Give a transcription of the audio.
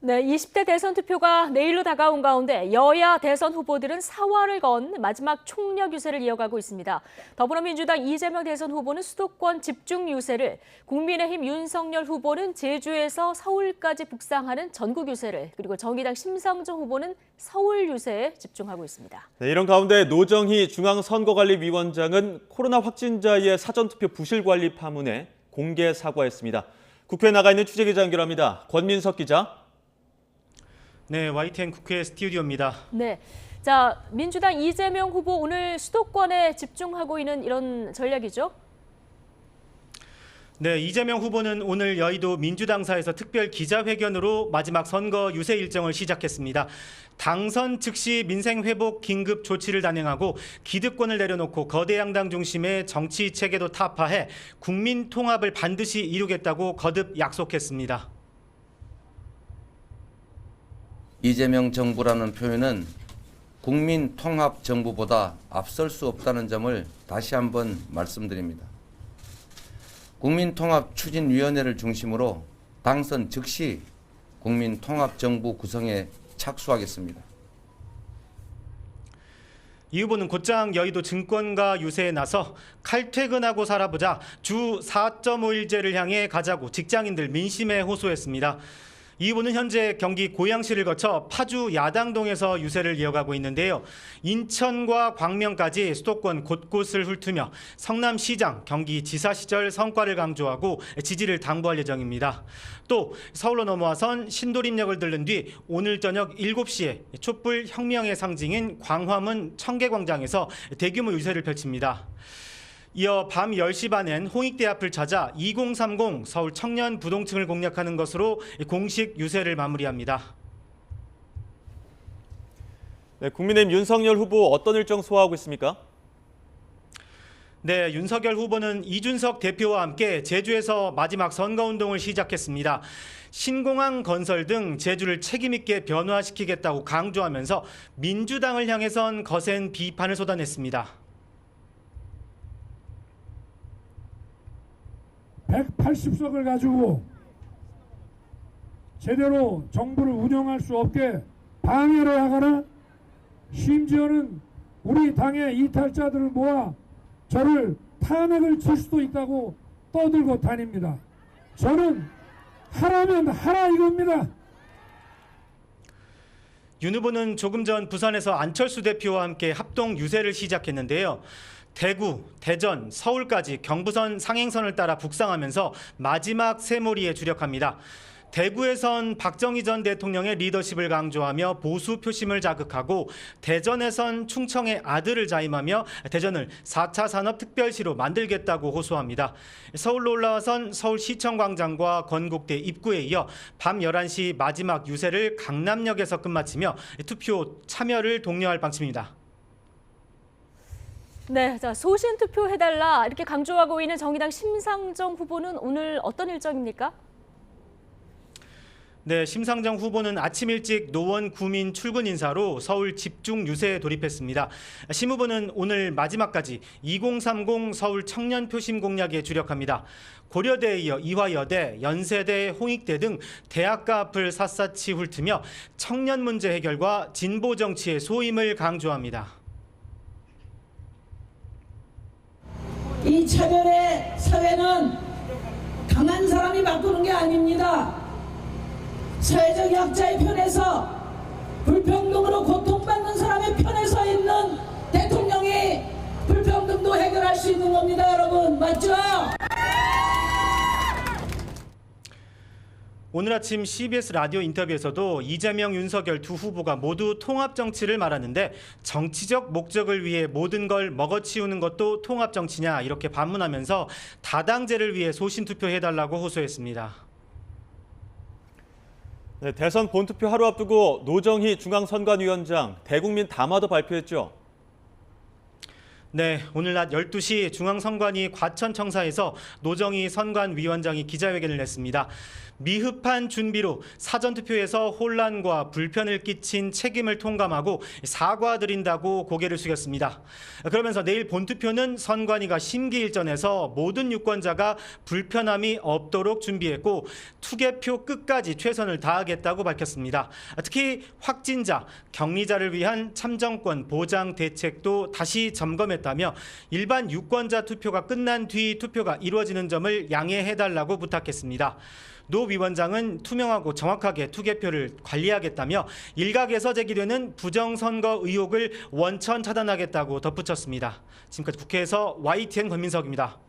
네, 20대 대선 투표가 내일로 다가온 가운데 여야 대선 후보들은 사활을 건 마지막 총력 유세를 이어가고 있습니다. 더불어민주당 이재명 대선 후보는 수도권 집중 유세를, 국민의힘 윤석열 후보는 제주에서 서울까지 북상하는 전국 유세를, 그리고 정의당 심상정 후보는 서울 유세에 집중하고 있습니다. 네, 이런 가운데 노정희 중앙선거관리위원장은 코로나 확진자의 사전투표 부실관리 파문에 공개 사과했습니다. 국회에 나가 있는 취재기자 연결합니다. 권민석 기자. 네, YTN 국회 스튜디오입니다. 네, 자, 민주당 이재명 후보 오늘 수도권에 집중하고 있는 이런 전략이죠? 네, 이재명 후보는 오늘 여의도 민주당사에서 특별 기자회견으로 마지막 선거 유세 일정을 시작했습니다. 당선 즉시 민생 회복 긴급 조치를 단행하고 기득권을 내려놓고 거대 양당 중심의 정치 체계도 타파해 국민 통합을 반드시 이루겠다고 거듭 약속했습니다. 이재명 정부라는 표현은 국민 통합 정부보다 앞설 수 없다는 점을 다시 한번 말씀드립니다. 국민통합추진위원회를 중심으로 당선 즉시 국민통합정부 구성에 착수하겠습니다. 이 후보는 곧장 여의도 증권가 유세에 나서 칼퇴근하고 살아보자 주 4.5일제를 향해 가자고 직장인들 민심에 호소했습니다. 이 후보는 현재 경기 고양시를 거쳐 파주 야당동에서 유세를 이어가고 있는데요. 인천과 광명까지 수도권 곳곳을 훑으며 성남시장, 경기지사 시절 성과를 강조하고 지지를 당부할 예정입니다. 또 서울로 넘어와선 신도림역을 들른 뒤 오늘 저녁 7시에 촛불 혁명의 상징인 광화문 청계광장에서 대규모 유세를 펼칩니다. 이어 밤 10시 반엔 홍익대 앞을 찾아 2030 서울 청년 부동층을 공략하는 것으로 공식 유세를 마무리합니다. 네, 국민의힘 윤석열 후보 어떤 일정 소화하고 있습니까? 네, 윤석열 후보는 이준석 대표와 함께 제주에서 마지막 선거운동을 시작했습니다. 신공항 건설 등 제주를 책임있게 변화시키겠다고 강조하면서 민주당을 향해선 거센 비판을 쏟아냈습니다. 180석을 가지고 제대로 정부를 운영할 수 없게 방해를 하거나 심지어는 우리 당의 이탈자들을 모아 저를 탄핵을 칠 수도 있다고 떠들고 다닙니다. 저는 하라면 하라 이겁니다. 윤 후보는 조금 전 부산에서 안철수 대표와 함께 합동 유세를 시작했는데요. 대구, 대전, 서울까지 경부선 상행선을 따라 북상하면서 마지막 새몰이에 주력합니다. 대구에선 박정희 전 대통령의 리더십을 강조하며 보수 표심을 자극하고 대전에선 충청의 아들을 자임하며 대전을 4차 산업특별시로 만들겠다고 호소합니다. 서울로 올라와선 서울시청광장과 건국대 입구에 이어 밤 11시 마지막 유세를 강남역에서 끝마치며 투표 참여를 독려할 방침입니다. 네, 자, 소신 투표해달라 이렇게 강조하고 있는 정의당 심상정 후보는 오늘 어떤 일정입니까? 네, 심상정 후보는 아침 일찍 노원 구민 출근 인사로 서울 집중 유세에 돌입했습니다. 심 후보는 오늘 마지막까지 2030 서울 청년 표심 공략에 주력합니다. 고려대에 이어 이화여대, 연세대, 홍익대 등 대학가 앞을 샅샅이 훑으며 청년 문제 해결과 진보 정치의 소임을 강조합니다. 이 차별의 사회는 강한 사람이 바꾸는 게 아닙니다. 사회적 약자의 편에서 불평등으로 고통받는 사람의 편에 서 있는 대통령이 불평등도 해결할 수 있는 겁니다, 여러분. 맞죠? 오늘 아침 CBS 라디오 인터뷰에서도 이재명, 윤석열 두 후보가 모두 통합 정치를 말하는데 정치적 목적을 위해 모든 걸 먹어치우는 것도 통합 정치냐 이렇게 반문하면서 다당제를 위해 소신 투표해달라고 호소했습니다. 네, 대선 본투표 하루 앞두고 노정희 중앙선관위원장 대국민 담화도 발표했죠. 네, 오늘 낮 12시 중앙선관위 과천청사에서 노정희 선관위원장이 기자회견을 했습니다. 미흡한 준비로 사전투표에서 혼란과 불편을 끼친 책임을 통감하고 사과드린다고 고개를 숙였습니다. 그러면서 내일 본투표는 선관위가 심기일전에서 모든 유권자가 불편함이 없도록 준비했고 투개표 끝까지 최선을 다하겠다고 밝혔습니다. 특히 확진자, 격리자를 위한 참정권 보장 대책도 다시 점검했다며 일반 유권자 투표가 끝난 뒤 투표가 이루어지는 점을 양해해달라고 부탁했습니다. 노 위원장은 투명하고 정확하게 투개표를 관리하겠다며 일각에서 제기되는 부정선거 의혹을 원천 차단하겠다고 덧붙였습니다. 지금까지 국회에서 YTN 권민석입니다.